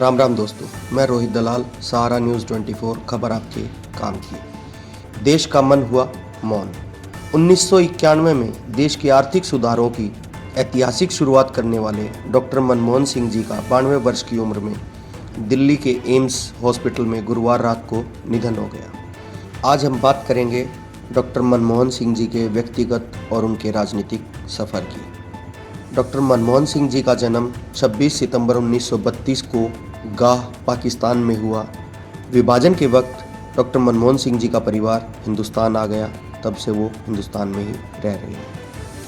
राम राम दोस्तों, मैं रोहित दलाल, सहारा न्यूज़ 24 खबर आपके काम की। देश का मन हुआ मौन। 1991 में देश के आर्थिक सुधारों की ऐतिहासिक शुरुआत करने वाले डॉक्टर मनमोहन सिंह जी का 92 वर्ष की उम्र में दिल्ली के एम्स हॉस्पिटल में गुरुवार रात को निधन हो गया। आज हम बात करेंगे डॉक्टर मनमोहन सिंह जी के व्यक्तिगत और उनके राजनीतिक सफ़र की। डॉक्टर मनमोहन सिंह जी का जन्म 26 सितंबर 1932 को गाह, पाकिस्तान में हुआ। विभाजन के वक्त डॉक्टर मनमोहन सिंह जी का परिवार हिंदुस्तान आ गया, तब से वो हिंदुस्तान में ही रह रहे हैं।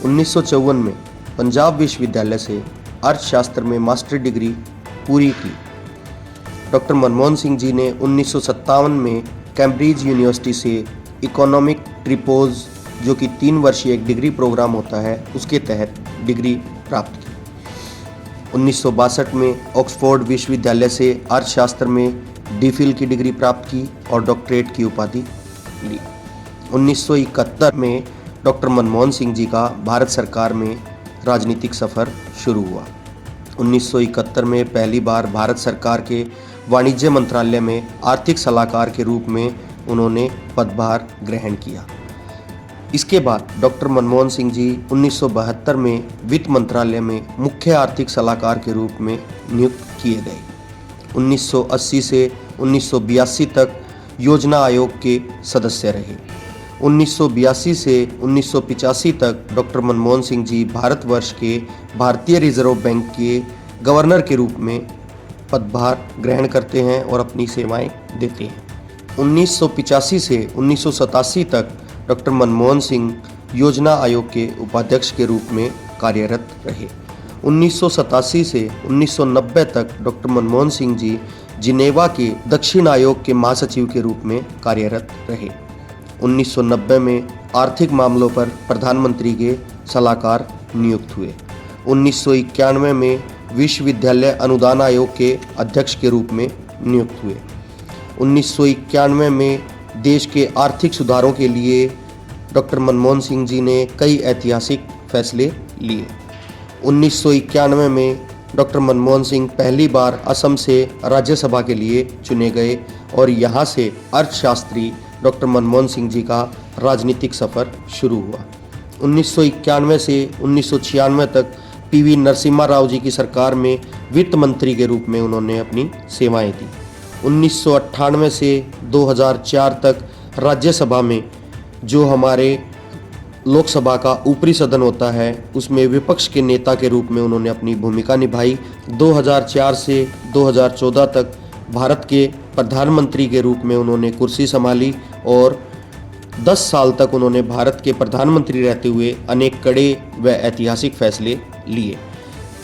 1954 में पंजाब विश्वविद्यालय से अर्थशास्त्र में मास्टर डिग्री पूरी की। डॉक्टर मनमोहन सिंह जी ने 1957 में कैम्ब्रिज यूनिवर्सिटी से इकोनॉमिक ट्रिपोज, जो कि 3 वर्षीय एक डिग्री प्रोग्राम होता है, उसके तहत डिग्री प्राप्त की। 1962 में ऑक्सफोर्ड विश्वविद्यालय से अर्थशास्त्र में डीफिल की डिग्री प्राप्त की और डॉक्टरेट की उपाधि ली। 1971 में डॉक्टर मनमोहन सिंह जी का भारत सरकार में राजनीतिक सफ़र शुरू हुआ। 1971 में पहली बार भारत सरकार के वाणिज्य मंत्रालय में आर्थिक सलाहकार के रूप में उन्होंने पदभार ग्रहण किया। इसके बाद डॉक्टर मनमोहन सिंह जी 1972 में वित्त मंत्रालय में मुख्य आर्थिक सलाहकार के रूप में नियुक्त किए गए। 1980 से 1982 तक योजना आयोग के सदस्य रहे। 1982 से 1985 तक डॉक्टर मनमोहन सिंह जी भारतवर्ष के भारतीय रिजर्व बैंक के गवर्नर के रूप में पदभार ग्रहण करते हैं और अपनी सेवाएं देते हैं। 1985 से 1987 तक डॉक्टर मनमोहन सिंह योजना आयोग के उपाध्यक्ष के रूप में कार्यरत रहे। 1987 से 1990 तक डॉक्टर मनमोहन सिंह जी जिनेवा के दक्षिण आयोग के महासचिव के रूप में कार्यरत रहे। 1990 में आर्थिक मामलों पर प्रधानमंत्री के सलाहकार नियुक्त हुए। 1991 में विश्वविद्यालय अनुदान आयोग के अध्यक्ष के रूप में नियुक्त हुए। 1991 में देश के आर्थिक सुधारों के लिए डॉक्टर मनमोहन सिंह जी ने कई ऐतिहासिक फैसले लिए। 1991 में डॉक्टर मनमोहन सिंह पहली बार असम से राज्यसभा के लिए चुने गए और यहाँ से अर्थशास्त्री डॉक्टर मनमोहन सिंह जी का राजनीतिक सफ़र शुरू हुआ। 1991 से 1996 तक पीवी नरसिम्हा राव जी की सरकार में वित्त मंत्री के रूप में उन्होंने अपनी सेवाएं दी। 1998 से 2004 तक राज्यसभा में, जो हमारे लोकसभा का ऊपरी सदन होता है, उसमें विपक्ष के नेता के रूप में उन्होंने अपनी भूमिका निभाई। 2004 से 2014 तक भारत के प्रधानमंत्री के रूप में उन्होंने कुर्सी संभाली और 10 साल तक उन्होंने भारत के प्रधानमंत्री रहते हुए अनेक कड़े व ऐतिहासिक फैसले लिए।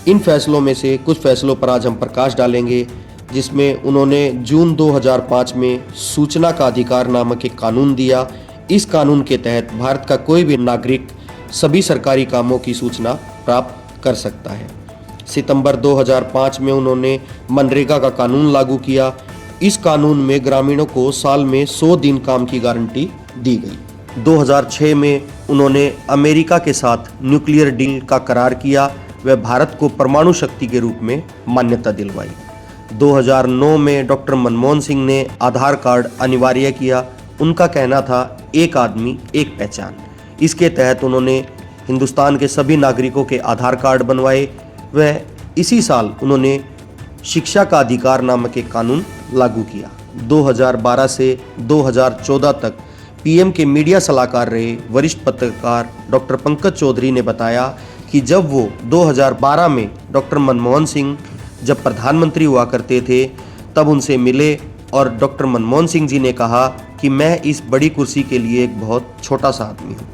इन फैसलों में से कुछ फैसलों पर आज हम प्रकाश डालेंगे, जिसमें उन्होंने जून 2005 में सूचना का अधिकार नामक एक कानून दिया। इस कानून के तहत भारत का कोई भी नागरिक सभी सरकारी कामों की सूचना प्राप्त कर सकता है। सितंबर 2005 में उन्होंने मनरेगा का कानून लागू किया। इस कानून में ग्रामीणों को साल में 100 दिन काम की गारंटी दी गई। 2006 में उन्होंने अमेरिका के साथ न्यूक्लियर डील का करार किया व भारत को परमाणु शक्ति के रूप में मान्यता दिलवाई। 2009 में डॉक्टर मनमोहन सिंह ने आधार कार्ड अनिवार्य किया। उनका कहना था, एक आदमी एक पहचान। इसके तहत उन्होंने हिंदुस्तान के सभी नागरिकों के आधार कार्ड बनवाए व इसी साल उन्होंने शिक्षा का अधिकार नामक एक कानून लागू किया। 2012 से 2014 तक पीएम के मीडिया सलाहकार रहे वरिष्ठ पत्रकार डॉक्टर पंकज चौधरी ने बताया कि जब वो 2012 में डॉक्टर मनमोहन सिंह जब प्रधानमंत्री हुआ करते थे, तब उनसे मिले और डॉक्टर मनमोहन सिंह जी ने कहा कि मैं इस बड़ी कुर्सी के लिए एक बहुत छोटा सा आदमी हूँ।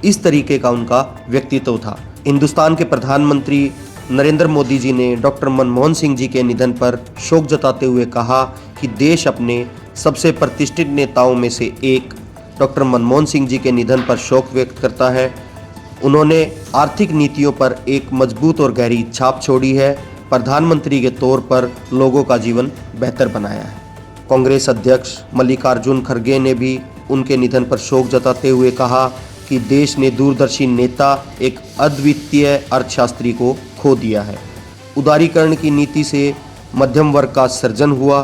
इस तरीके का उनका व्यक्तित्व था। हिंदुस्तान के प्रधानमंत्री नरेंद्र मोदी जी ने डॉक्टर मनमोहन सिंह जी के निधन पर शोक जताते हुए कहा कि देश अपने सबसे प्रतिष्ठित नेताओं में से एक डॉक्टर मनमोहन सिंह जी के निधन पर शोक व्यक्त करता है। उन्होंने आर्थिक नीतियों पर एक मजबूत और गहरी छाप छोड़ी है। प्रधानमंत्री के तौर पर लोगों का जीवन बेहतर बनाया है। कांग्रेस अध्यक्ष मल्लिकार्जुन खड़गे ने भी उनके निधन पर शोक जताते हुए कहा कि देश ने दूरदर्शी नेता, एक अद्वितीय अर्थशास्त्री को खो दिया है। उदारीकरण की नीति से मध्यम वर्ग का सृजन हुआ,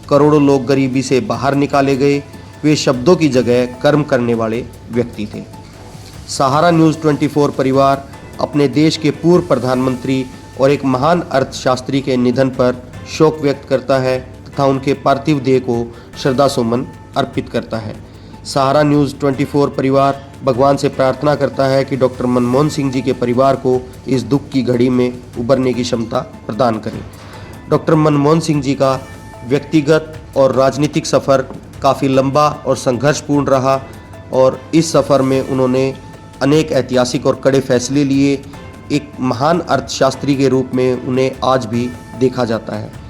करोड़ों लोग गरीबी से बाहर निकाले गए। वे शब्दों की जगह कर्म करने वाले व्यक्ति थे। सहारा न्यूज़ 24 परिवार अपने देश के पूर्व प्रधानमंत्री और एक महान अर्थशास्त्री के निधन पर शोक व्यक्त करता है तथा उनके पार्थिव देह को श्रद्धा सुमन अर्पित करता है। सहारा न्यूज़ 24 परिवार भगवान से प्रार्थना करता है कि डॉक्टर मनमोहन सिंह जी के परिवार को इस दुख की घड़ी में उबरने की क्षमता प्रदान करें। डॉक्टर मनमोहन सिंह जी का व्यक्तिगत और राजनीतिक सफ़र काफ़ी लंबा और संघर्षपूर्ण रहा और इस सफ़र में उन्होंने अनेक ऐतिहासिक और कड़े फैसले लिए। एक महान अर्थशास्त्री के रूप में उन्हें आज भी देखा जाता है।